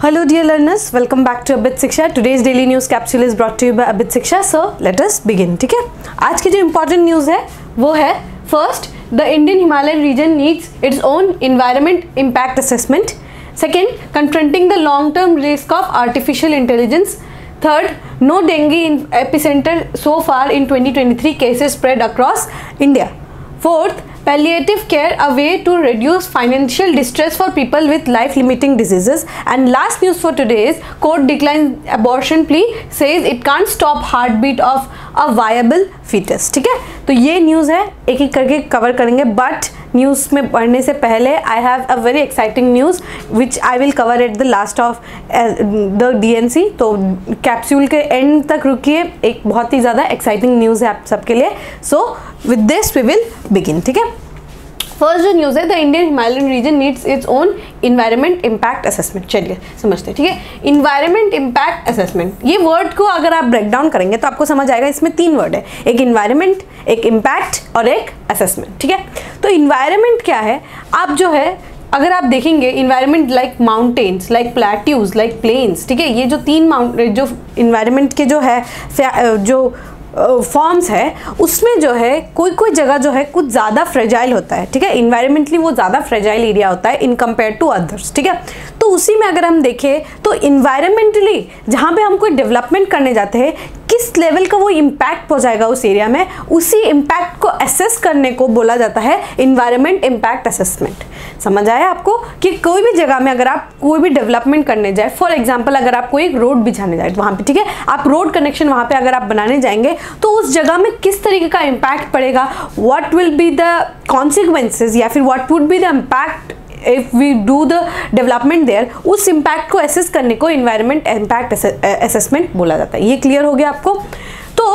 Hello dear learners, welcome back to अबित शिक्षा. Today's daily news capsule is brought to you by अबित शिक्षा. So let us begin. ठीक है, आज की जो important news है वो है first, the Indian Himalayan region needs its own environment impact assessment. Second, confronting the long-term risk of artificial intelligence. Third, no dengue in epicenter so far in 2023 cases spread across India. Fourth, palliative care, a way to reduce financial distress for people with life-limiting diseases. And last news for today is court declines abortion plea, says it can't stop heartbeat of a viable fetus. ठीक है, तो ये news है, एक एक करके cover करेंगे. But news में पढ़ने से पहले I have a very exciting news which I will cover at the last of the DNC. तो कैप्सूल के एंड तक रुकिए, एक बहुत ही ज़्यादा एक्साइटिंग न्यूज़ है आप सबके लिए. So with this we will begin. ठीक है, फर्स्ट जो न्यूज़ है, the Indian Himalayan region needs its own environment impact assessment. चलिए समझते हैं. ठीक है, इन्वायरमेंट इम्पैक्ट असेसमेंट, ये वर्ड को अगर आप ब्रेक डाउन करेंगे तो आपको समझ आएगा इसमें तीन वर्ड है, एक इन्वायरमेंट, एक इम्पैक्ट और एक असेसमेंट. ठीक है, तो इन्वायरमेंट क्या है, आप जो है अगर आप देखेंगे environment like mountains, like plateaus, like plains. ठीक है, ये जो तीन जो इन्वायरमेंट के जो है जो फॉर्म्स है उसमें जो है कोई कोई जगह जो है कुछ ज़्यादा फ्रेजाइल होता है. ठीक है, इन्वायरमेंटली वो ज़्यादा फ्रेजाइल एरिया होता है इन कंपेयर टू अदर्स. ठीक है, तो उसी में अगर हम देखें तो इन्वायरमेंटली जहाँ पे हम कोई डेवलपमेंट करने जाते हैं किस लेवल का वो इम्पैक्ट पहुँचाएगा उस एरिया में, उसी इम्पैक्ट को असेस करने को बोला जाता है इन्वायरमेंट इम्पैक्ट असेसमेंट. समझ आया आपको कि कोई भी जगह में अगर आप कोई भी डेवलपमेंट करने जाए, फॉर एग्जांपल अगर आप कोई एक रोड बिछाने जाए वहाँ पे, ठीक है, आप रोड कनेक्शन वहाँ पे अगर आप बनाने जाएंगे तो उस जगह में किस तरीके का इम्पैक्ट पड़ेगा, what will be the consequences या फिर what would be the impact if we do the development there, उस इम्पैक्ट को असेस करने को इन्वायरमेंट इम्पैक्ट असेसमेंट बोला जाता है. ये क्लियर हो गया आपको. तो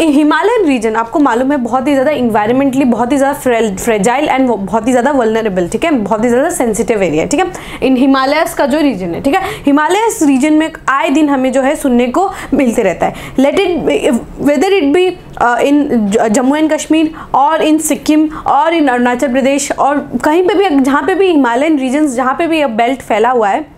हिमालयन रीजन आपको मालूम है बहुत ही ज़्यादा इन्वायरमेंटली बहुत ही ज़्यादा फ्रेजाइल एंड बहुत ही ज़्यादा वल्नरेबल. ठीक है, बहुत ही ज़्यादा सेंसिटिव एरिया. ठीक है, इन हिमालयस का जो रीजन है, ठीक है, हिमालयस रीजन में आए दिन हमें जो है सुनने को मिलते रहता है. Let it whether it be in Jammu and Kashmir और इन सिक्किम और इन अरुणाचल प्रदेश और कहीं पे भी जहाँ पे भी हिमालयन रीजन्स जहाँ पे भी बेल्ट फैला हुआ है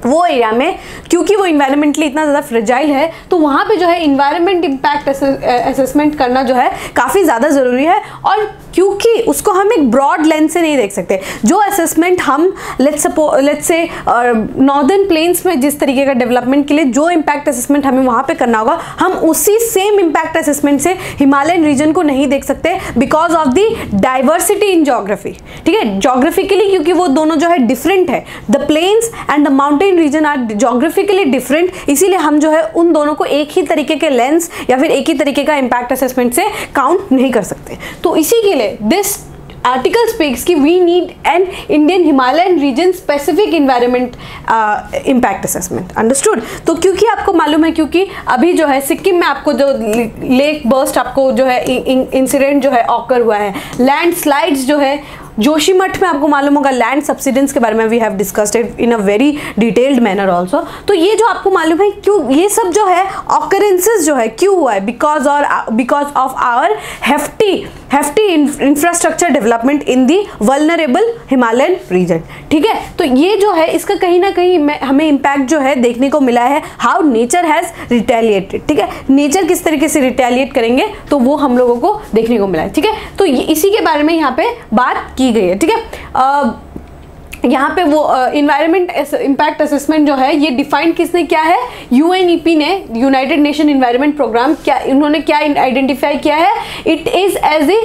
वो एरिया में, क्योंकि वो इन्वायरमेंटली इतना ज़्यादा फ्रेजाइल है तो वहाँ पे जो है इन्वायरमेंट इम्पैक्ट असेसमेंट करना जो है काफ़ी ज़्यादा ज़रूरी है. और क्योंकि उसको हम एक ब्रॉड लेंस से नहीं देख सकते, जो असेसमेंट हम लेट्स से नॉर्दर्न प्लेन्स में जिस तरीके का डेवलपमेंट के लिए जो इम्पैक्ट असेसमेंट हमें वहाँ पे करना होगा, हम उसी सेम इम्पैक्ट असेसमेंट से हिमालयन रीजन को नहीं देख सकते because of the diversity in geography. ठीक है, जोग्राफिकली क्योंकि वो दोनों जो है डिफरेंट है, the plains and the mountain region are geographically different, इसीलिए हम जो है उन दोनों को एक ही तरीके के लेंस या फिर एक ही तरीके का इम्पैक्ट असेसमेंट से काउंट नहीं कर सकते. तो इसी के लिए दिस आर्टिकल स्पीक्स कि we need an Indian Himalayan region specific environment impact assessment. Understood. तो क्योंकि आपको मालूम है, क्योंकि अभी जो है सिक्किम में आपको जो लेक बर्स्ट आपको जो है इंसिडेंट जो है ऑकर हुआ है, लैंडस्लाइड्स जो है जोशीमठ में आपको मालूम होगा, लैंड सब्सिडेंस के बारे में we have discussed it in a very detailed manner also. तो ये जो आपको मालूम है क्यों ये सब जो है ऑकरेंसेस जो है क्यों हुआ है, because of our hefty infrastructure development in the vulnerable Himalayan region. ठीक है, तो ये जो है इसका कहीं ना कहीं हमें इम्पैक्ट जो है देखने को मिला है, हाउ नेचर हैज़ रिटेलिएटेड. ठीक है, नेचर किस तरीके से रिटेलिएट करेंगे तो वो हम लोगों को देखने को मिला है. ठीक है, तो इसी के बारे में यहाँ पे बात की गई है. ठीक है, यहाँ पे वो इन्वायरमेंट इम्पैक्ट असेसमेंट जो है ये डिफाइन किसने किया है, UNEP ने, यूनाइटेड नेशन इन्वायरमेंट प्रोग्राम, क्या इन्होंने क्या आइडेंटिफाई किया है, it is as a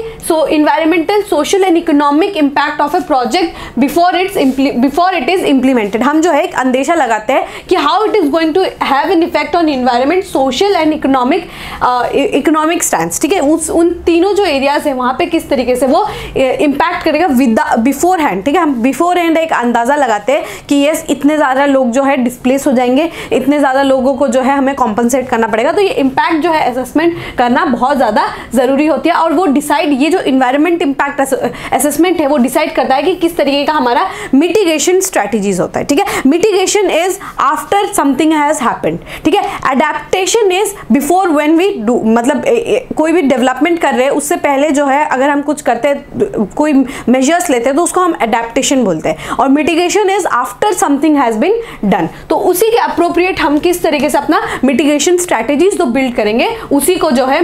environmental social and economic impact of a project before it is implemented. हम जो है एक अंदेशा लगाते हैं कि how it is going to have an effect on environment, social and economic stands. ठीक है, उन तीनों जो एरियाज है वहाँ पे किस तरीके से वो इम्पैक्ट करेगा बिफोर हैंड. ठीक है, हम बिफोर हैंड एक अंदाजा लगाते हैं कि यस इतने ज़्यादा लोग जो है डिस्प्लेस हो जाएंगे, इतने ज़्यादा लोगों को जो है हमें कॉम्पनसेट करना पड़ेगा. तो ये इम्पैक्ट जो है असेसमेंट करना बहुत ज़्यादा ज़रूरी होती है. और वो डिसाइड, ये जो इन्वायरमेंट इम्पैक्ट असेसमेंट है वो डिसाइड करता है कि किस तरीके का हमारा मिटिगेशन स्ट्रैटेजीज होता है. ठीक है, mitigation is after something has happened. ठीक है, adaptation is before when we do, मतलब कोई भी डेवलपमेंट कर रहे हैं उससे पहले जो है अगर हम कुछ करते हैं, कोई मेजर्स लेते हैं तो उसको हम अडेप्टेशन बोलते हैं. और mitigation is after something has been done. तो उसी के अप्रोप्रिएट हम किस तरीके से अपना मिटिगेशन स्ट्रैटेजीज तो बिल्ड करेंगे, उसी को जो है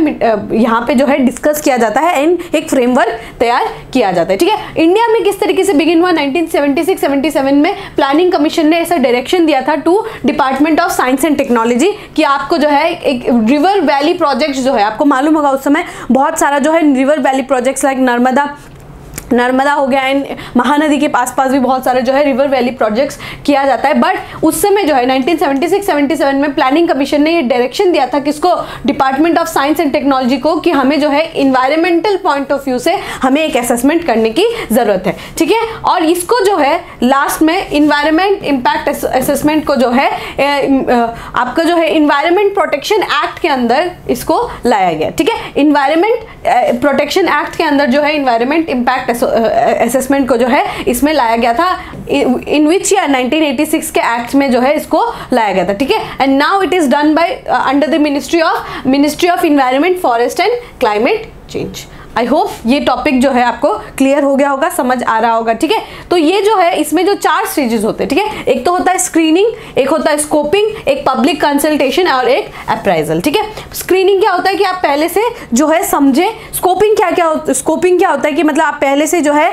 यहाँ पे जो है डिस्कस किया जाता है एंड एक फ्रेमवर्क तैयार किया जाता है। ठीक है, इंडिया में किस तरीके से बिगिन हुआ 1976-77 में प्लानिंग कमीशन ने ऐसा डायरेक्शन दिया था to department of science and technology कि आपको जो है एक रिवर वैली प्रोजेक्ट जो है, आपको मालूम होगा उस समय बहुत सारा जो है river valley projects like Narmada हो गया एंड महानदी के पास भी बहुत सारे जो है रिवर वैली प्रोजेक्ट्स किया जाता है। बट उस समय जो है 1976-77 में प्लानिंग कमीशन ने ये डायरेक्शन दिया था किसको, department of science and technology को, कि हमें जो है इन्वायरमेंटल पॉइंट ऑफ व्यू से हमें एक असेसमेंट करने की जरूरत है। ठीक है, और इसको जो है लास्ट में इन्वायरमेंट इम्पैक्ट असेसमेंट को जो है आपका जो है इन्वायरमेंट प्रोटेक्शन एक्ट के अंदर इसको लाया गया। ठीक है, इन्वायरमेंट प्रोटेक्शन एक्ट के अंदर जो है इन्वायरमेंट इम्पैक्ट असेसमेंट को जो है इसमें लाया गया था, इन विच ईयर 1986 के एक्ट में जो है इसको लाया गया था। ठीक है, and now it is done by under the ministry of environment, forest and climate change. I hope ये टॉपिक जो है आपको क्लियर हो गया होगा, समझ आ रहा होगा। ठीक है, तो ये जो है इसमें जो 4 स्टेजेस होते हैं, ठीक है, एक तो होता है स्क्रीनिंग, एक होता है स्कोपिंग, एक पब्लिक कंसल्टेशन और एक अप्राइजल। ठीक है, स्क्रीनिंग क्या होता है कि आप पहले से जो है समझे, स्कोपिंग क्या होता है कि मतलब आप पहले से जो है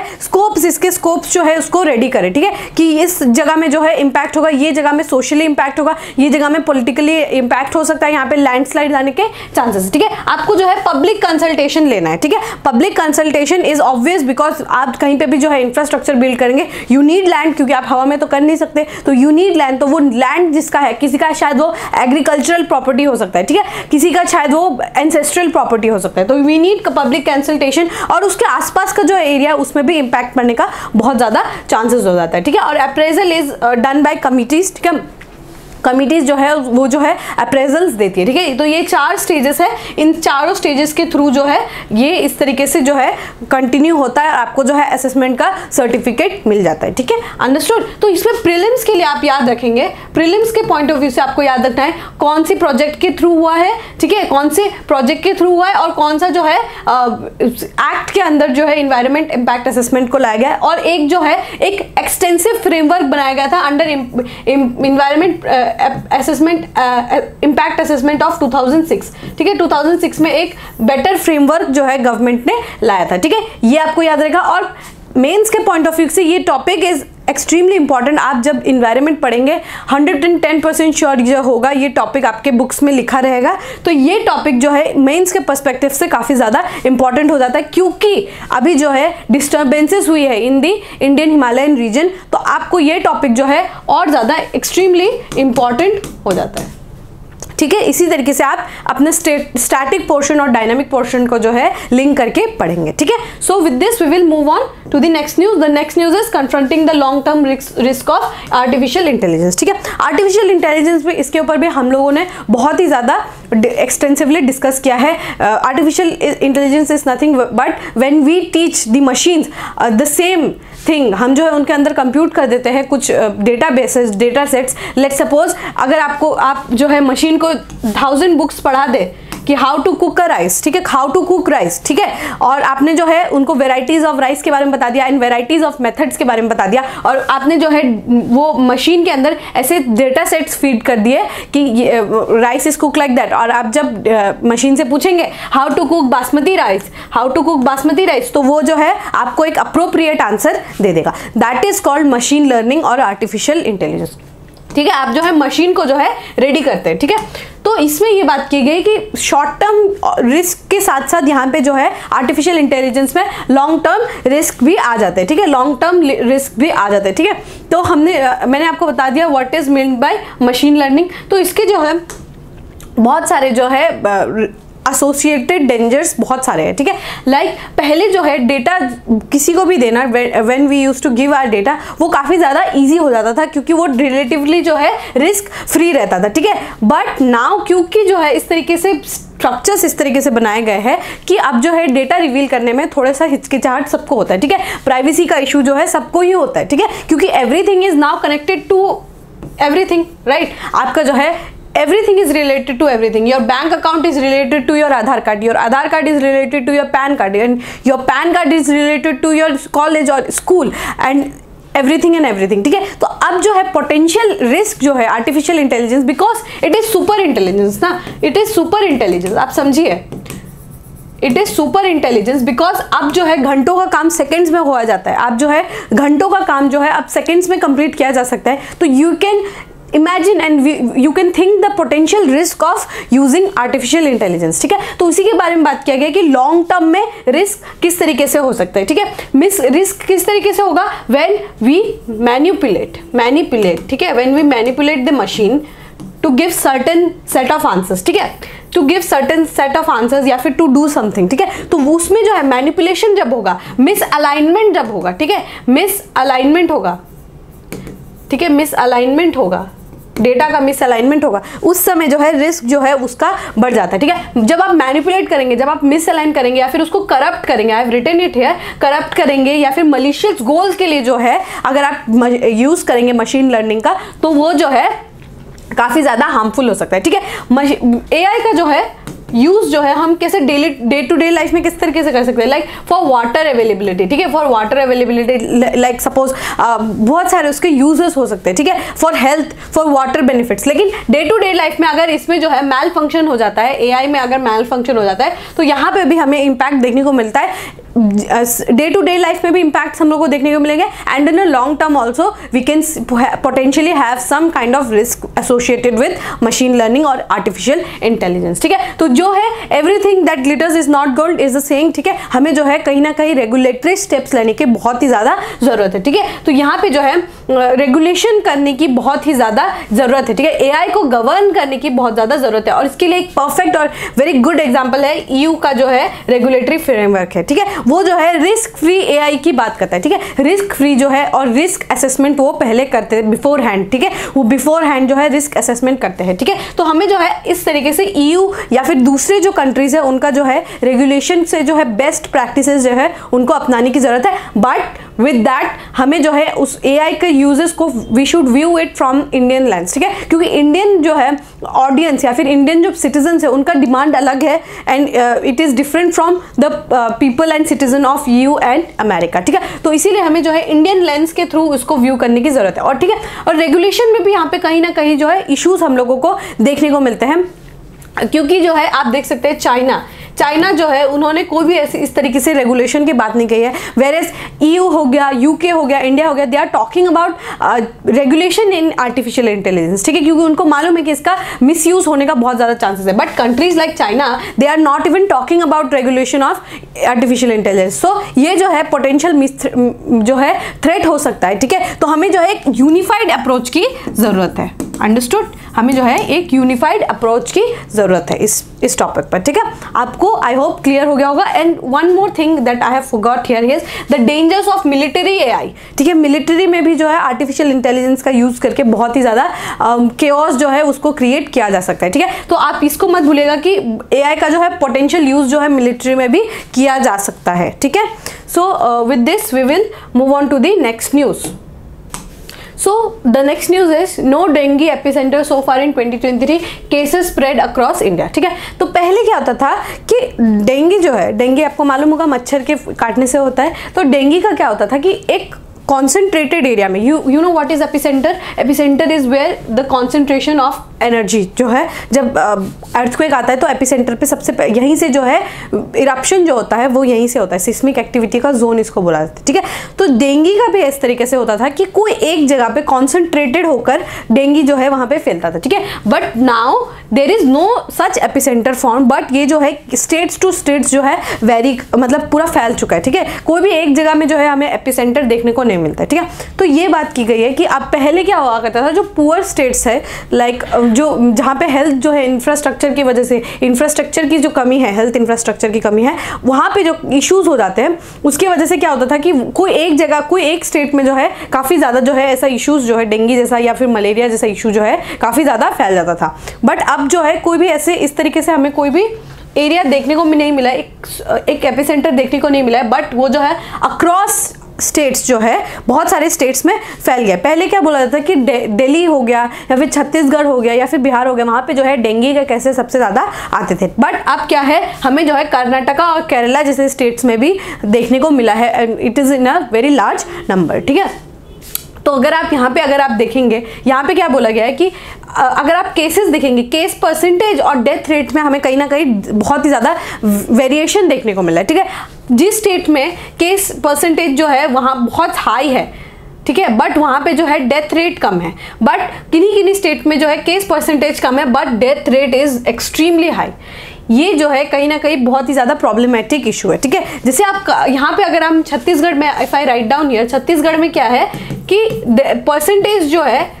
इसके स्कोप्स जो है उसको रेडी करें। ठीक है, कि इस जगह में जो है इम्पैक्ट होगा, ये जगह में सोशली इम्पैक्ट होगा, ये जगह में पॉलिटिकली इम्पैक्ट हो सकता है, यहाँ पे लैंडस्लाइड आने के चांसेस। ठीक है, आपको जो है पब्लिक कंसल्टेशन लेना है। ठीक है, public consultation is obvious because आप कहीं पे भी जो है इंफ्रास्ट्रक्चर बिल्ड करेंगे, यू नीड लैंड, क्योंकि आप हवा में तो कर नहीं सकते, तो यू नीड लैंड। तो वो लैंड जिसका है, किसी का शायद वो एग्रीकल्चरल प्रॉपर्टी हो सकता है, ठीक है, किसी का शायद वो एंसेस्ट्रल प्रॉपर्टी हो सकता है, तो वी नीड पब्लिक कंसल्टेशन। और उसके आसपास का जो एरिया उसमें भी इंपैक्ट पड़ने का बहुत ज्यादा चांसेस हो जाता है। ठीक है, और appraisal is done by committees. ठीक है, कमिटीज जो है वो जो है अप्रेजल्स देती है। ठीक है, तो ये 4 स्टेजेस है, इन चारों स्टेजेस के थ्रू जो है ये इस तरीके से जो है कंटिन्यू होता है और आपको जो है असेसमेंट का सर्टिफिकेट मिल जाता है। ठीक है, अंडरस्टूड। तो इसमें प्रीलिम्स के लिए आप याद रखेंगे, प्रीलिम्स के पॉइंट ऑफ व्यू से आपको याद रखना है कौन सी प्रोजेक्ट के थ्रू हुआ है। ठीक है, कौन से प्रोजेक्ट के थ्रू हुआ है और कौन सा जो है एक्ट के अंदर जो है इन्वायरमेंट इम्पैक्ट असेसमेंट को लाया गया है, और एक जो है एक एक्सटेंसिव फ्रेमवर्क बनाया गया था under environment assessment impact assessment of 2006। ठीक है, 2006 में एक बेटर फ्रेमवर्क जो है गवर्नमेंट ने लाया था। ठीक है, ये आपको याद रहेगा। और मेंस के पॉइंट ऑफ व्यू से ये टॉपिक इज एक्सट्रीमली इंपॉर्टेंट। आप जब इन्वायरमेंट पढ़ेंगे 110% श्योर जो होगा ये टॉपिक आपके बुक्स में लिखा रहेगा। तो ये टॉपिक जो है मेंस के पर्सपेक्टिव से काफ़ी ज़्यादा इंपॉर्टेंट हो जाता है, क्योंकि अभी जो है डिस्टर्बेंसेस हुई है इन दी इंडियन हिमालयन रीजन, तो आपको ये टॉपिक जो है और ज़्यादा एक्सट्रीमली इंपॉर्टेंट हो जाता है। ठीक है, इसी तरीके से आप अपने स्टैटिक पोर्शन और डायनामिक पोर्शन को जो है लिंक करके पढ़ेंगे। ठीक है, so with this we will move on to the next news. The next news is confronting the long term risk of artificial intelligence. ठीक है, आर्टिफिशियल इंटेलिजेंस पे इसके ऊपर भी हम लोगों ने बहुत ही ज़्यादा एक्सटेंसिवली डिस्कस किया है। Artificial intelligence is nothing but when we teach the machines the same thing, हम जो है उनके अंदर कंप्यूट कर देते हैं कुछ data bases, data sets. Let's suppose अगर आप जो है मशीन को 1000 बुक्स पढ़ा दे कि how to cook a rice, ठीक है, हाउ टू कुक राइस, ठीक है, और आपने जो है उनको वेराइटीज ऑफ राइस के बारे में बता दिया, एंड वेराइटीज ऑफ मेथड्स के बारे में बता दिया, और आपने जो है वो मशीन के अंदर ऐसे डेटा सेट्स फीड कर दिए कि rice is cook like that, और आप जब मशीन से पूछेंगे how to cook basmati rice, तो वो जो है आपको एक अप्रोप्रिएट आंसर दे देगा। That is called machine learning और आर्टिफिशियल इंटेलिजेंस। ठीक है, आप जो है मशीन को जो है रेडी करते हैं। ठीक है, तो इसमें ये बात की गई कि शॉर्ट टर्म रिस्क के साथ साथ यहाँ पे जो है आर्टिफिशियल इंटेलिजेंस में लॉन्ग टर्म रिस्क भी आ जाते हैं। ठीक है, लॉन्ग टर्म रिस्क भी आ जाते हैं। ठीक है, तो मैंने आपको बता दिया what is meant by machine learning. तो इसके जो है बहुत सारे जो है एसोसिएटेड डेंजर्स बहुत सारे हैं। ठीक है, लाइक पहले जो है डेटा किसी को भी देना, when we used to give our data, वो काफ़ी ज़्यादा इजी हो जाता था क्योंकि वो रिलेटिवली जो है रिस्क फ्री रहता था। ठीक है, बट नाउ क्योंकि जो है इस तरीके से स्ट्रक्चर्स इस तरीके से बनाए गए हैं कि अब जो है डेटा रिवील करने में थोड़ा सा हिचकिचाहट सबको होता है। ठीक है, प्राइवेसी का इशू जो है सबको ही होता है। ठीक है, क्योंकि everything is now connected to everything, right. आपका जो है everything is related to everything. Your bank account is related to your Aadhaar card. Your Aadhaar card is related to your PAN card, and your PAN card is related to your college or school. And everything and everything, ठीक है। तो अब जो है potential risk जो है artificial intelligence, because it is super intelligence ना, it is super intelligence, आप समझिए, it is super intelligence, because अब जो है घंटों का काम सेकेंड्स में हो जाता है। आप जो है घंटों का काम जो है अब सेकेंड्स में कंप्लीट किया जा सकता है। तो you can imagine and you can think the potential risk of using artificial intelligence, ठीक है। तो उसी के बारे में बात किया गया कि लॉन्ग टर्म में रिस्क किस तरीके से हो सकता है, ठीक है। रिस्क किस तरीके से होगा, व्हेन वी मैनिपुलेट, ठीक है, when we manipulate the machine to give certain set of answers, ठीक है, to give certain set of answers या फिर टू डू समथिंग, ठीक है। तो उसमें जो है मैनिपुलेशन जब होगा, मिस अलाइनमेंट जब होगा, ठीक है, मिस अलाइनमेंट होगा, ठीक है, मिस अलाइनमेंट होगा, डेटा का मिस अलाइनमेंट होगा, उस समय जो है रिस्क जो है उसका बढ़ जाता है, ठीक है। जब आप मैनिपुलेट करेंगे, जब आप मिस अलाइन करेंगे या फिर उसको करप्ट करेंगे, I have written it here, corrupt करेंगे या फिर मलिशियस गोल्स के लिए जो है अगर आप यूज करेंगे मशीन लर्निंग का, तो वो जो है काफी ज्यादा हार्मफुल हो सकता है, ठीक है। एआई का जो है यूज जो है हम कैसे डे टू डे लाइफ में किस तरीके से कर सकते हैं, लाइक फॉर वाटर अवेलेबिलिटी, ठीक है, for water availability, like suppose बहुत सारे उसके यूजेस हो सकते हैं, ठीक है, for health, for water benefits. लेकिन डे टू डे लाइफ में अगर इसमें जो है मैल फंक्शन हो जाता है, एआई में अगर मैल फंक्शन हो जाता है, तो यहाँ पे भी हमें इम्पैक्ट देखने को मिलता है, डे टू डे लाइफ में भी इम्पैक्ट हम लोग को देखने को मिलेंगे, and in a long term also we can potentially have some kind of risk associated with machine learning और आर्टिफिशियल इंटेलिजेंस, ठीक है। तो जो है everything that glitters is not gold is the saying, ठीक है। हमें जो है कहीं ना कहीं रेगुलेटरी स्टेप्स लेने की बहुत ही ज्यादा जरूरत है, ठीक है। तो यहाँ पे जो है रेगुलेशन करने की बहुत ही ज्यादा जरूरत है, ठीक है। एआई को गवर्न करने की बहुत ज्यादा जरूरत है, और इसके लिए एक परफेक्ट और वेरी गुड एग्जांपल है ईयू का जो है रेगुलेटरी फ्रेमवर्क है, ठीक है। वो जो है रिस्क फ्री एआई की बात करता है, ठीक है। रिस्क फ्री जो है और रिस्क असेसमेंट वो पहले करते हैं बिफोर हैंड, ठीक है, वो बिफोर हैंड जो है रिस्क असेसमेंट करते हैं, ठीक है। तो हमें जो है इस तरीके से ईयू या फिर दूसरे जो कंट्रीज है उनका जो है रेगुलेशन से जो है बेस्ट प्रैक्टिसेस जो है उनको अपनाने की जरूरत है, बट विद दैट हमें जो है उस एआई के यूजेस को we should view it from Indian lens, ठीक है, क्योंकि इंडियन जो है ऑडियंस या फिर इंडियन जो सिटीजन है उनका डिमांड अलग है, and it is different from the people and citizen of EU and America, ठीक है। तो इसीलिए हमें जो है इंडियन लेंस के थ्रू उसको व्यू करने की जरूरत है, और ठीक है, और रेगुलेशन में भी यहाँ पे कहीं ना कहीं जो है इश्यूज हम लोगों को देखने को मिलते हैं, क्योंकि जो है आप देख सकते हैं चाइना जो है उन्होंने कोई भी ऐसी इस तरीके से रेगुलेशन की बात नहीं कही है, वेरेस ईयू हो गया, यूके हो गया, इंडिया हो गया, they are talking about regulation in artificial intelligence, ठीक है, क्योंकि उनको मालूम है कि इसका मिसयूज होने का बहुत ज्यादा चांसेस है। But countries like China they are not even talking about regulation of artificial intelligence. So ये जो है पोटेंशियल जो है थ्रेट हो सकता है, ठीक है। तो हमें जो है एक यूनिफाइड अप्रोच की जरूरत है, अंडरस्टूड, हमें जो है एक यूनिफाइड अप्रोच की जरूरत है इस टॉपिक पर, ठीक है। आपको आई होप क्लियर हो गया होगा। And one more thing that I have forgot here is the dangers of military AI, ठीक है। मिलिट्री में भी जो है आर्टिफिशियल इंटेलिजेंस का यूज करके बहुत ही ज्यादा केओस जो है उसको क्रिएट किया जा सकता है, ठीक है। तो आप इसको मत भूलिएगा कि एआई का जो है पोटेंशियल यूज जो है मिलिट्री में भी किया जा सकता है, ठीक है। So with this we will move on to the next news. So the next news is no dengue epicenter so far in 2023 cases spread across India, ठीक है। तो पहले क्या होता था कि डेंगू जो है, डेंगू आपको मालूम होगा मच्छर के काटने से होता है, तो डेंगू का क्या होता था कि एक कॉन्सेंट्रेटेड एरिया में, you know what is epicentre, epicentre is where the concentration of energy जो है, जब अर्थक्वेक आता है तो एपिसेंटर पे सबसे यहीं से जो है इरप्शन जो होता है वो यहीं से होता है, सिस्मिक एक्टिविटी का जोन इसको बोला जाता है, ठीक है। तो डेंगू का भी इस तरीके से होता था कि कोई एक जगह पे कॉन्सेंट्रेटेड होकर डेंगू जो है वहां पे फैलता था, ठीक है। But now there is no such epicentre form, but ये जो है स्टेट्स टू स्टेट्स जो है वेरी मतलब पूरा फैल चुका है, ठीक है। कोई भी एक जगह में जो है हमें एपिसेंटर देखने को नहीं मिलता है, ठीक है। तो ये बात की गई है कि अब पहले क्या हुआ करता था, जो पुअर स्टेट्स है, लाइक जो जहाँ पे हेल्थ जो है इंफ्रास्ट्रक्चर की वजह से, इंफ्रास्ट्रक्चर की जो कमी है, हेल्थ इंफ्रास्ट्रक्चर की कमी है, वहाँ पे जो इश्यूज हो जाते हैं उसकी वजह से क्या होता था कि कोई एक जगह, कोई एक स्टेट में जो है काफ़ी ज़्यादा जो है ऐसा इश्यूज जो है डेंगू जैसा या फिर मलेरिया जैसा इशू जो है काफ़ी ज़्यादा फैल जाता था। बट अब जो है कोई भी ऐसे इस तरीके से हमें कोई भी एरिया देखने को नहीं मिला, एक एपिसेंटर देखने को नहीं मिला है, बट वो जो है अक्रॉस स्टेट्स जो है बहुत सारे स्टेट्स में फैल गया। पहले क्या बोला जाता था कि दिल्ली हो गया या फिर छत्तीसगढ़ हो गया या फिर बिहार हो गया, वहाँ पे जो है डेंगू के केसेस सबसे ज़्यादा आते थे। बट अब क्या है, हमें जो है कर्नाटका और केरला जैसे स्टेट्स में भी देखने को मिला है, it is in a very large number, ठीक है। तो अगर आप यहाँ पे देखेंगे, यहाँ पे क्या बोला गया है कि अगर आप केसेस देखेंगे, केस परसेंटेज और डेथ रेट में हमें कहीं ना कहीं बहुत ही ज़्यादा वेरिएशन देखने को मिला है, ठीक है। जिस स्टेट में केस परसेंटेज जो है वहाँ बहुत हाई है, ठीक है, बट वहाँ पे जो है डेथ रेट कम है, बट किन्हीं स्टेट में जो है केस परसेंटेज कम है but death rate is extremely high. ये जो है कहीं ना कहीं बहुत ही ज़्यादा प्रॉब्लमेटिक इशू है, ठीक है। जैसे आप यहाँ पे अगर हम छत्तीसगढ़ में, if I write down here, Chhattisgarh में क्या है कि परसेंटेज जो है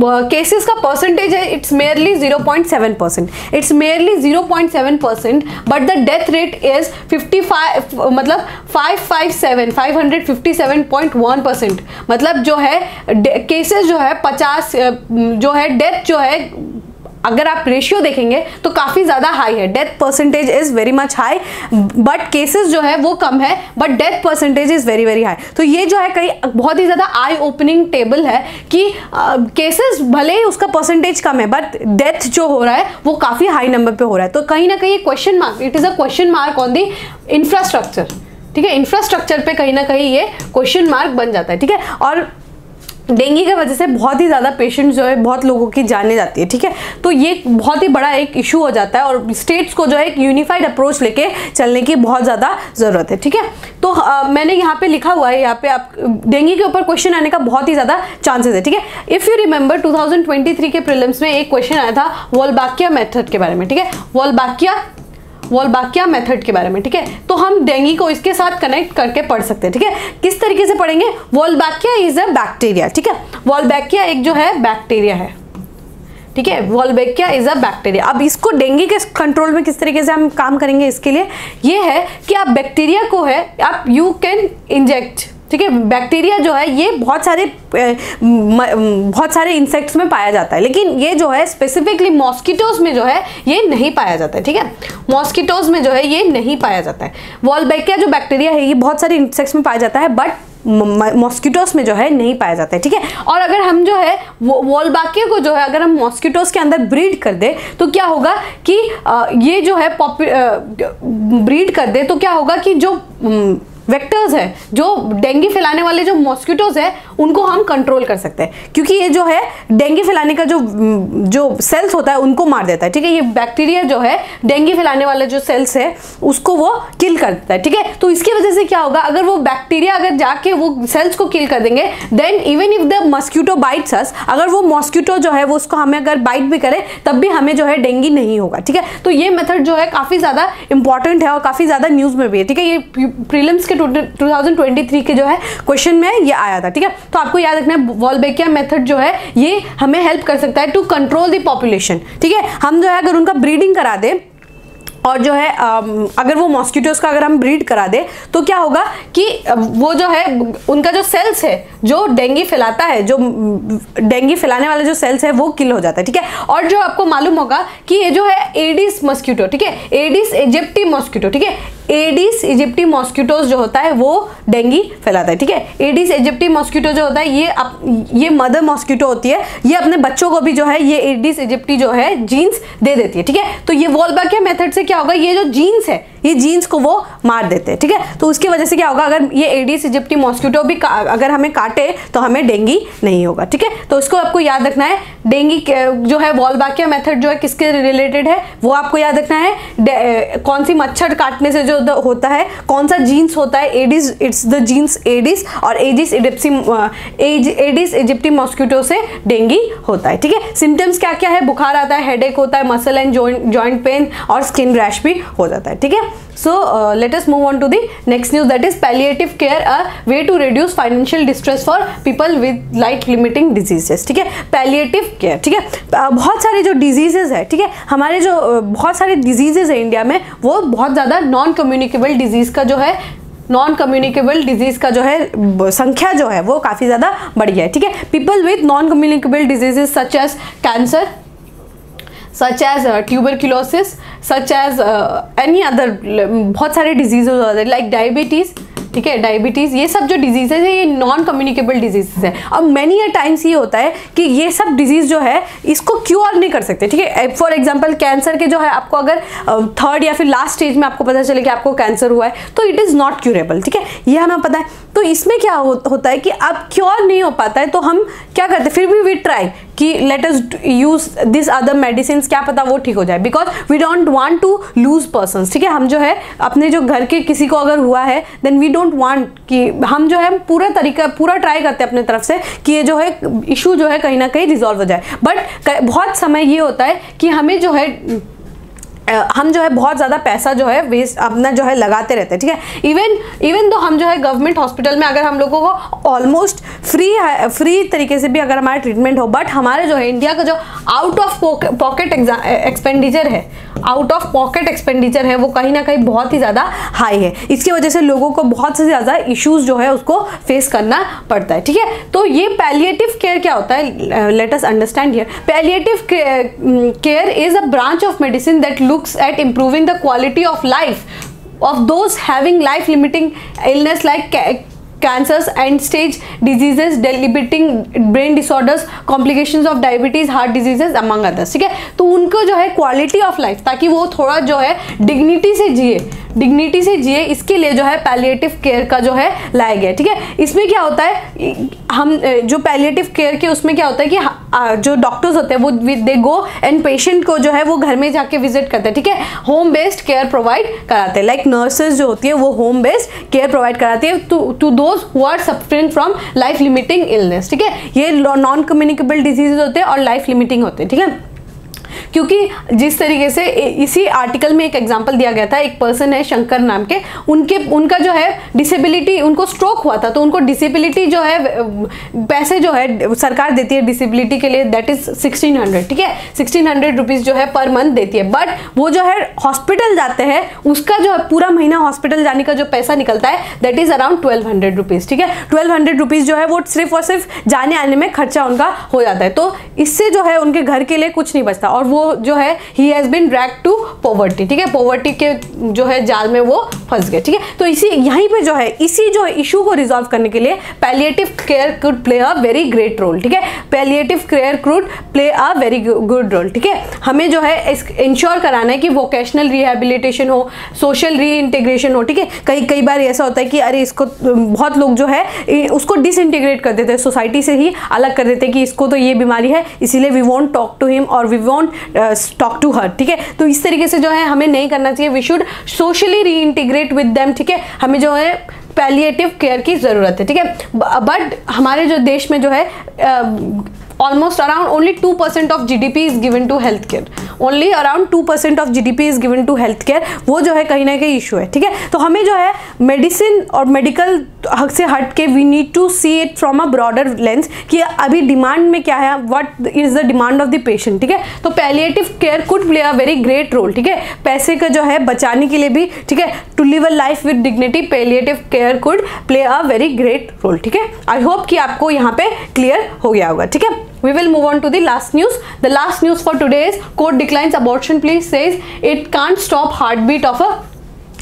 केसेस का परसेंटेज है, it's merely 0.7%, it's merely 0.7%, but the death rate is 55, मतलब 557.1%, मतलब जो है केसेस जो है 50 जो है डेथ जो है, अगर आप रेशियो देखेंगे तो काफ़ी ज़्यादा हाई है। Death percentage is very much high but cases जो है वो कम है, but death percentage is very very high. तो ये जो है कहीं बहुत ही ज़्यादा आई ओपनिंग टेबल है कि केसेस भले ही उसका परसेंटेज कम है बट डेथ जो हो रहा है वो काफ़ी हाई नंबर पे हो रहा है। तो कहीं ना कहीं question mark, it is a question mark on the infrastructure, ठीक है। इंफ्रास्ट्रक्चर पे कहीं ना कहीं ये क्वेश्चन मार्क बन जाता है, ठीक है। और डेंगू की वजह से बहुत ही ज़्यादा पेशेंट्स जो है बहुत लोगों की जाने जाती है, ठीक है। तो ये बहुत ही बड़ा एक इशू हो जाता है और स्टेट्स को जो है एक यूनिफाइड अप्रोच लेके चलने की बहुत ज़्यादा ज़रूरत है, ठीक है। तो मैंने यहाँ पे लिखा हुआ है, यहाँ पे आप डेंगू के ऊपर क्वेश्चन आने का बहुत ही ज़्यादा चांसेस है, ठीक है। इफ़ यू रिमेंबर 2023 के प्रीलिम्स में एक क्वेश्चन आया था वोल्बाकिया मेथड के बारे में, ठीक है, वोल्बाकिया मेथड के बारे में, ठीक है। तो हम डेंगू को इसके साथ कनेक्ट करके पढ़ सकते हैं, ठीक है। किस तरीके से पढ़ेंगे? वोल्बाकिया इज अ बैक्टीरिया, ठीक है। वोल्बाकिया एक जो है बैक्टीरिया है, ठीक है। वोल्बाकिया इज अ बैक्टीरिया। अब इसको डेंगू के कंट्रोल में किस तरीके से हम काम करेंगे, इसके लिए ये है कि आप बैक्टीरिया को है आप यू कैन इंजेक्ट, ठीक है। बैक्टीरिया जो है ये बहुत सारे इंसेक्ट्स में पाया जाता है, लेकिन ये जो है स्पेसिफिकली मॉस्किटोज में जो है ये नहीं पाया जाता है, ठीक है। मॉस्किटोज में जो है ये नहीं पाया जाता है। वोल्बाकिया जो बैक्टीरिया है ये बहुत सारे इंसेक्ट्स में पाया जाता है बट मॉस्किटोस में जो है नहीं पाया जाता है, ठीक है। और अगर हम जो है वोल्बाकिया को जो है अगर हम मॉस्किटोस के अंदर ब्रीड कर दे तो क्या होगा कि ये जो है ब्रीड कर दे तो क्या होगा कि जो वेक्टर्स है, जो डेंगू फैलाने वाले जो मॉस्किटोज है उनको हम कंट्रोल कर सकते हैं, क्योंकि ये जो है डेंगू फैलाने का जो सेल्स होता है उनको मार देता है, ठीक है। ये बैक्टीरिया जो है डेंगू फैलाने वाले जो सेल्स है उसको वो किल कर देता है, ठीक है। तो इसकी वजह से क्या होगा, अगर वो बैक्टीरिया अगर जाके वो सेल्स को किल कर देंगे then even if the mosquito bites us, अगर वो मॉस्किटो जो है वो उसको हमें अगर बाइट भी करे तब भी हमें जो है डेंगू नहीं होगा, ठीक है। तो ये मेथड जो है काफ़ी ज़्यादा इंपॉर्टेंट है और काफ़ी ज़्यादा न्यूज़ में भी है, ठीक है। ये प्रीलिम्स के 2023 के जो है क्वेश्चन में ये आया था, ठीक है। तो आपको याद रखना है वोल्बाकिया मेथड जो है ये हमें हेल्प कर सकता है टू कंट्रोल द पॉपुलेशन, ठीक है। हम जो है अगर उनका ब्रीडिंग करा दे और जो है अगर वो मॉस्किटोज का अगर हम ब्रीड करा दे तो क्या होगा कि वो जो है उनका जो सेल्स है जो डेंगू फैलाता है, जो डेंगू फैलाने वाले जो सेल्स है वो किल हो जाता है, ठीक है। और जो आपको मालूम होगा कि ये जो है एडिस मॉस्किटो, ठीक है, एडिस इजिप्टी मॉस्किटो, ठीक है, एडिस इजिप्टी मॉस्किटोज जो होता है वो डेंगू फैलाता है, ठीक है। एडिस इजिप्टी मॉस्किटो जो होता है ये मदर मॉस्किटो होती है, ये अपने बच्चों को भी जो है ये एडिस इजिप्टी जो है जीन्स दे देती है, ठीक है। तो ये वोल्बाकिया मेथड से क्या होगा, ये जो जीन्स है ये जीन्स को वो मार देते हैं, ठीक है। तो उसकी वजह से क्या होगा, अगर ये एडिस इजिप्टी मॉस्किटो भी अगर हमें काटे तो हमें डेंगू नहीं होगा, ठीक है। तो इसको आपको याद रखना है। डेंगू जो है वोल्बाकिया मेथड जो है किसके रिलेटेड है वो आपको याद रखना है। कौन सी मच्छर काटने से जो होता है, कौन सा जीन्स होता है, Aedes, it's the genus Aedes, और एडिस इजिप्टी मॉस्किटो से डेंगू होता है, ठीक है। सिम्टम्स क्या क्या है, बुखार आता है, हेडेक होता है, मसल एंड जॉइंट पेन और स्किन रैश भी हो जाता है, ठीक है। So let us move on to the next news, that is palliative care, a way to reduce financial distress for people with life limiting diseases, ठीक है। palliative care, ठीक है। बहुत सारे जो diseases है, ठीक है, हमारे जो बहुत सारे diseases है इंडिया में वो बहुत ज़्यादा नॉन कम्युनिकेबल डिजीज़ का जो है संख्या जो है वो काफ़ी ज़्यादा बढ़ गया है, ठीक है। People with non communicable diseases such as cancer, such as tuberculosis, such as any other बहुत सारे डिजीजेज होते हैं, लाइक डायबिटीज़, ठीक है, डायबिटीज, ये सब जो डिजीजेज है ये नॉन कम्युनिकेबल डिजीजेज है। अब मैनी टाइम्स ये होता है कि ये सब डिजीज जो है इसको क्योर नहीं कर सकते, ठीक है। फॉर एग्जांपल कैंसर के जो है आपको अगर थर्ड या फिर लास्ट स्टेज में आपको पता चले कि आपको कैंसर हुआ है तो इट इज नॉट क्यूरेबल, ठीक है, ये हमें पता है। तो इसमें क्या होता है कि अब क्योर नहीं हो पाता है तो हम क्या करते हैं, फिर भी वी ट्राई कि let us use this other medicine, क्या पता वो ठीक हो जाए, because we don't want to lose persons, ठीक है। हम जो है अपने जो घर के किसी को अगर हुआ है देन वी डोंट वांट कि हम जो है पूरा ट्राई करते हैं अपने तरफ से कि ये जो है इशू जो है कहीं ना कहीं रिजॉल्व हो जाए। बट बहुत समय ये होता है कि हमें जो है हम जो है बहुत ज़्यादा पैसा जो है वेस्ट अपना जो है लगाते रहते हैं, ठीक है। इवन तो हम जो है गवर्नमेंट हॉस्पिटल में अगर हम लोगों को ऑलमोस्ट फ्री तरीके से भी अगर हमारा ट्रीटमेंट हो, बट हमारे जो है इंडिया का जो आउट ऑफ पॉकेट एक्सपेंडिचर है वो कहीं ना कहीं बहुत ही ज़्यादा हाई है। इसकी वजह से लोगों को बहुत से ज़्यादा इश्यूज जो है उसको फेस करना पड़ता है, ठीक है। तो ये पैलिएटिव केयर क्या होता है, let us understand here. Palliative care is a branch of medicine that looks at improving the quality of life of those having life limiting illness like cancers, end stage diseases, debilitating brain disorders, complications of diabetes, heart diseases among others, ठीक है। तो उनको जो है quality of life, ताकि वो थोड़ा जो है डिग्निटी से जिए, इसके लिए जो है पैलिएटिव केयर का जो है लाया गया, ठीक है। इसमें क्या होता है, हम जो पैलिएटिव केयर के उसमें क्या होता है कि जो डॉक्टर्स होते हैं वो दे गो एंड पेशेंट को जो है वो घर में जाके विजिट करते हैं, ठीक है। होम बेस्ड केयर प्रोवाइड कराते हैं, लाइक नर्सेज जो होती है वो होम बेस्ड केयर प्रोवाइड कराती है to those who are suffering from life limiting illness, ठीक है। ये नॉन कम्युनिकेबल डिजीजेज होते हैं और लाइफ लिमिटिंग होते हैं, ठीक है। क्योंकि जिस तरीके से इसी आर्टिकल में एक एग्जांपल दिया गया था, एक पर्सन है शंकर नाम के, उनका जो है डिसेबिलिटी, उनको स्ट्रोक हुआ था तो उनको डिसेबिलिटी जो है पैसे जो है सरकार देती है डिसेबिलिटी के लिए, दैट इज 1600, ठीक है, 1600 रुपीज जो है पर मंथ देती है। बट वो जो है हॉस्पिटल जाते हैं, उसका जो है पूरा महीना हॉस्पिटल जाने का जो पैसा निकलता है दैट इज अराउंड 1200 रुपीज, ठीक है। 1200 रुपीज जो है वो सिर्फ और सिर्फ जाने आने में खर्चा उनका हो जाता है, तो इससे जो है उनके घर के लिए कुछ नहीं बचता और वो जो है he has been dragged to poverty, ठीक है, पॉवर्टी के जो है जाल में वो फंस गए, ठीक है। तो इसी यहीं पे जो है इसी जो इशू को रिजॉल्व करने के लिए palliative care could play a very great role, ठीक है। Palliative care could play a very good role, ठीक है। हमें जो है इंश्योर कराना है कि वोकेशनल रिहेबिलिटेशन हो, सोशल रीइंटीग्रेशन हो, ठीक है। कई बार ऐसा होता है कि अरे इसको बहुत लोग जो है उसको डिसइंटीग्रेट कर देते हैं, सोसाइटी से ही अलग कर देते हैं कि इसको तो ये बीमारी है इसीलिए we won't talk to him और we won't talk to her, ठीक है। तो इस तरीके से जो है हमें नहीं करना चाहिए, we should socially reintegrate with them, ठीक है। हमें जो है पैलिएटिव केयर की जरूरत है, ठीक है। बट हमारे जो देश में जो है almost around only 2% of GDP is given to healthcare, only around 2% of GDP is given to healthcare, वो जो है कहीं ना कहीं इशू है, ठीक है। तो हमें जो है मेडिसिन और मेडिकल हक से हट के we need to see it from a broader lens कि अभी डिमांड में क्या है, what is the demand of the patient, ठीक है। तो palliative care could play a very great role, ठीक है, पैसे का जो है बचाने के लिए भी, ठीक है। To live a life with dignity palliative care could play a very great role, ठीक है। आई होप कि आपको यहाँ पे क्लियर हो गया होगा, ठीक है। We will move on to the last news. The last news for today is court declines abortion plea, says it can't stop heartbeat of a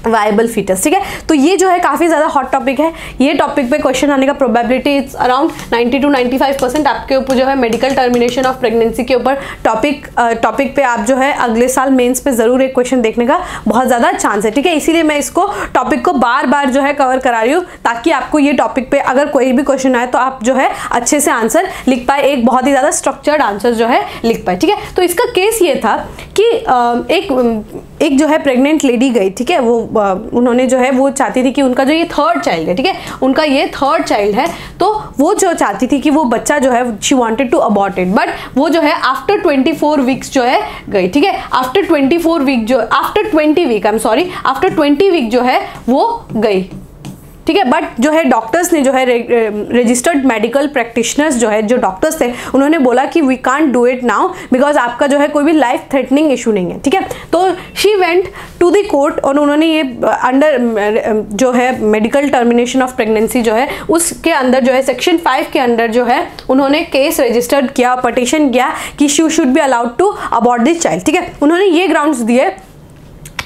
viable foetus, ठीक है। तो ये जो है काफ़ी ज़्यादा हॉट टॉपिक है, ये टॉपिक पे क्वेश्चन आने का प्रोबेबिलिटी इट्स अराउंड 90 to 95%। आपके ऊपर जो है मेडिकल टर्मिनेशन ऑफ प्रेगनेंसी के ऊपर टॉपिक पे आप जो है अगले साल मेंस पे ज़रूर एक क्वेश्चन देखने का बहुत ज़्यादा चांस है, ठीक है। इसीलिए मैं इसको टॉपिक को बार बार जो है कवर करा रही हूँ ताकि आपको ये टॉपिक पे अगर कोई भी क्वेश्चन आए तो आप जो है अच्छे से आंसर लिख पाए, एक बहुत ही ज़्यादा स्ट्रक्चर्ड आंसर जो है लिख पाए, ठीक है। तो इसका केस ये था कि एक जो है प्रेग्नेंट लेडी गई, ठीक है, वो उन्होंने जो है वो चाहती थी कि उनका जो ये थर्ड चाइल्ड है, ठीक है, उनका ये थर्ड चाइल्ड है, तो वो जो चाहती थी कि वो बच्चा जो है she wanted to abort it, but वो जो है आफ्टर 24 वीक्स जो है गई, ठीक है। आफ्टर 20 वीक जो है वो गई, ठीक है। बट जो है डॉक्टर्स ने जो है रजिस्टर्ड मेडिकल प्रैक्टिशनर्स जो है जो डॉक्टर्स थे उन्होंने बोला कि we can't do it now because आपका जो है कोई भी लाइफ थ्रेटनिंग इशू नहीं है, ठीक है। तो she went to the court और उन्होंने ये अंडर जो है मेडिकल टर्मिनेशन ऑफ प्रेगनेंसी जो है उसके अंदर जो है सेक्शन 5 के अंदर जो है उन्होंने केस रजिस्टर्ड किया, पटिशन किया कि she should be allowed to abort this child, ठीक है। उन्होंने ये ग्राउंड्स दिए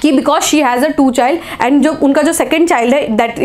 कि because she has a 2 child and जो उनका जो सेकंड चाइल्ड है दैट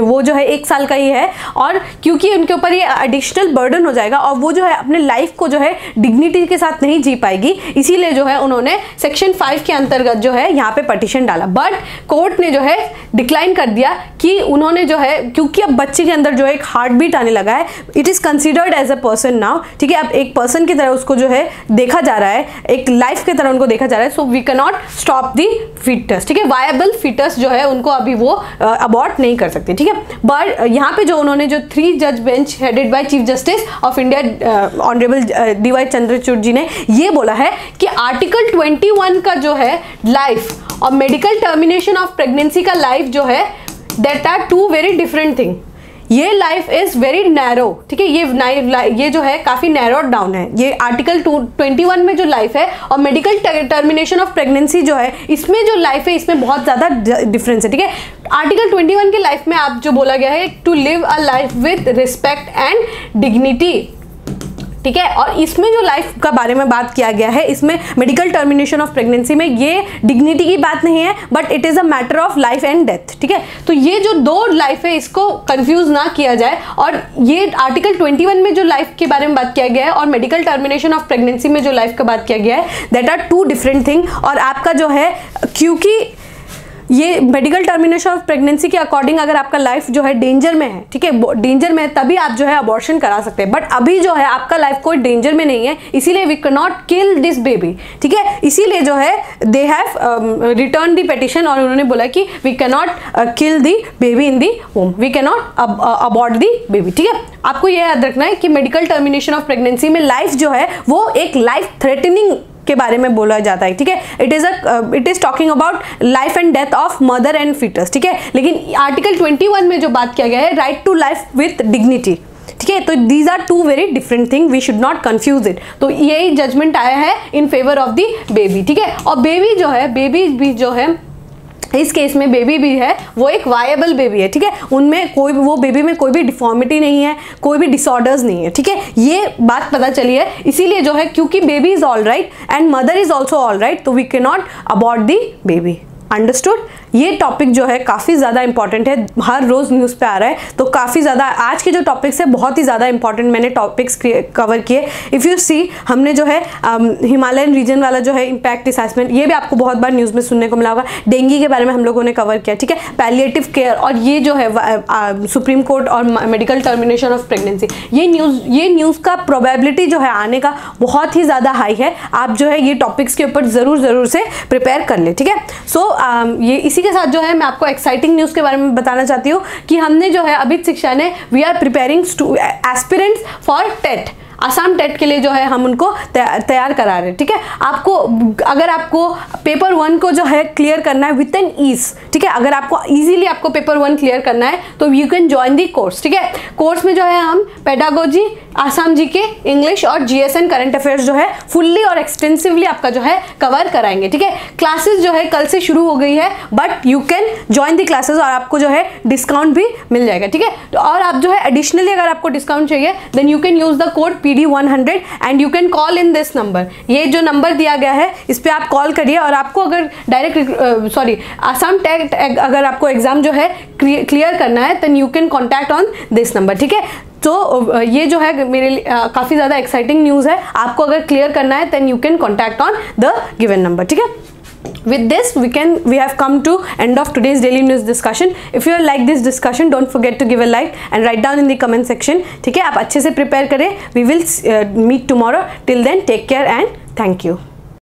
वो जो है 1 साल का ही है, और क्योंकि उनके ऊपर ये एडिशनल बर्डन हो जाएगा और वो जो है अपने लाइफ को जो है डिग्निटी के साथ नहीं जी पाएगी, इसीलिए जो है उन्होंने सेक्शन 5 के अंतर्गत जो है यहाँ पे पटिशन डाला। बट कोर्ट ने जो है डिक्लाइन कर दिया कि उन्होंने जो है, क्योंकि अब बच्चे के अंदर जो है एक हार्ट बीट आने लगा है, it is considered as a person now, ठीक है। अब एक पर्सन की तरह उसको जो है देखा जा रहा है, एक लाइफ की तरह उनको देखा जा रहा है। So we can not stop the foetus, ठीक है। वायबल फीटस जो है उनको अभी वो अबॉर्ट नहीं कर सकते, ठीक है। बट यहाँ पे जो उन्होंने जो 3 जज bench headed by chief justice of India honourable DY Chandrachud ji ने ये बोला है कि आर्टिकल 21 का जो है लाइफ और मेडिकल टर्मिनेशन ऑफ प्रेगनेंसी का लाइफ जो है that are 2 very different thing. ये लाइफ इज वेरी नैरो, ठीक है। ये जो है काफी नैरो डाउन है। ये आर्टिकल 21 में जो लाइफ है और मेडिकल टर्मिनेशन ऑफ प्रेगनेंसी जो है, इसमें जो लाइफ है इसमें बहुत ज्यादा डिफरेंस है, ठीक है। आर्टिकल 21 के लाइफ में आप जो बोला गया है to live a life with respect and dignity, ठीक है। और इसमें जो लाइफ का बारे में बात किया गया है, इसमें मेडिकल टर्मिनेशन ऑफ प्रेगनेंसी में ये डिग्निटी की बात नहीं है, but it is a matter of life and death, ठीक है। तो ये जो 2 लाइफ है इसको कंफ्यूज ना किया जाए, और ये आर्टिकल 21 में जो लाइफ के बारे में बात किया गया है और मेडिकल टर्मिनेशन ऑफ प्रेगनेंसी में जो लाइफ का बात किया गया है दैट आर 2 डिफरेंट थिंग। और आपका जो है, क्योंकि ये मेडिकल टर्मिनेशन ऑफ प्रेगनेंसी के अकॉर्डिंग अगर आपका लाइफ जो है डेंजर में है, ठीक है, डेंजर में है, तभी आप जो है अबॉर्शन करा सकते हैं। बट अभी जो है आपका लाइफ कोई डेंजर में नहीं है, इसीलिए we can not kill this baby, ठीक है। इसीलिए जो है they have return the petition और उन्होंने बोला कि we can not kill the baby in the home, we can not abort the baby, ठीक है। आपको ये याद रखना है कि मेडिकल टर्मिनेशन ऑफ प्रेगनेंसी में लाइफ जो है वो एक लाइफ थ्रेटनिंग के बारे में बोला जाता है, ठीक है। It is talking about life and death of mother and foetus, ठीक है। लेकिन आर्टिकल 21 में जो बात किया गया है right to life with dignity, ठीक है। तो these are 2 very different thing, we should not confuse it. तो यही जजमेंट आया है in favour of the baby, ठीक है। और बेबी जो है, बेबी भी जो है इस केस में बेबी भी है वो एक वायबल बेबी है, ठीक है। उनमें कोई, वो बेबी में कोई भी डिफॉर्मिटी नहीं है, कोई भी डिसऑर्डर्स नहीं है, ठीक है। ये बात पता चली है, इसीलिए जो है क्योंकि baby is all right and mother is also all right, तो we can not abort the baby. Understood. ये टॉपिक जो है काफ़ी ज़्यादा इंपॉर्टेंट है, हर रोज़ न्यूज़ पे आ रहा है, तो काफ़ी ज़्यादा आज के जो टॉपिक्स है बहुत ही ज़्यादा इंपॉर्टेंट मैंने टॉपिक्स कवर किए। इफ़ यू सी, हमने जो है हिमालयन रीजन वाला जो है इम्पैक्ट असेसमेंट, ये भी आपको बहुत बार न्यूज़ में सुनने को मिला होगा। डेंगू के बारे में हम लोगों ने कवर किया, ठीक है। पैलिएटिव केयर, और ये जो है सुप्रीम कोर्ट और मेडिकल टर्मिनेशन ऑफ प्रेगनेंसी, ये न्यूज़ का प्रोबेबिलिटी जो है आने का बहुत ही ज़्यादा हाई है। आप जो है ये टॉपिक्स के ऊपर ज़रूर से प्रिपेयर कर ले, ठीक है। सो ये इसी के साथ जो है मैं आपको एक्साइटिंग न्यूज़ के बारे में बताना चाहती हूँ कि हमने जो है अभित शिक्षा ने we are preparing aspirants for TET, Assam TET के लिए जो है हम उनको तैयार करा रहे हैं, ठीक है। आपको अगर आपको पेपर 1 को जो है क्लियर करना है विद एन ईज, ठीक है, अगर आपको इजीली आपको पेपर 1 क्लियर करना है तो you can join the course, ठीक है। कोर्स में जो है हम पेडागोजी, आसाम जीके, इंग्लिश और GSN करंट अफेयर्स जो है फुल्ली और एक्सटेंसिवली आपका जो है कवर कराएंगे, ठीक है। क्लासेस जो है कल से शुरू हो गई है, but you can join the classes और आपको जो है डिस्काउंट भी मिल जाएगा, ठीक है। तो और आप जो है एडिशनली अगर आपको डिस्काउंट चाहिए then you can use the code PD100 and you can call in this number. ये जो नंबर दिया गया है इस पर आप कॉल करिए, और आपको अगर डायरेक्ट आसाम टेट अगर आपको एग्जाम जो है क्लियर करना है then you can contact on this number, ठीक है। तो ये जो है मेरे लिए काफ़ी ज़्यादा एक्साइटिंग न्यूज़ है। आपको अगर क्लियर करना है then you can contact on the given number, ठीक है। With this we have come to end of today's daily news discussion. If you like this discussion, don't forget to give a like and write down in the comment section, ठीक है। आप अच्छे से prepare करें। We will meet tomorrow. Till then, take care and thank you.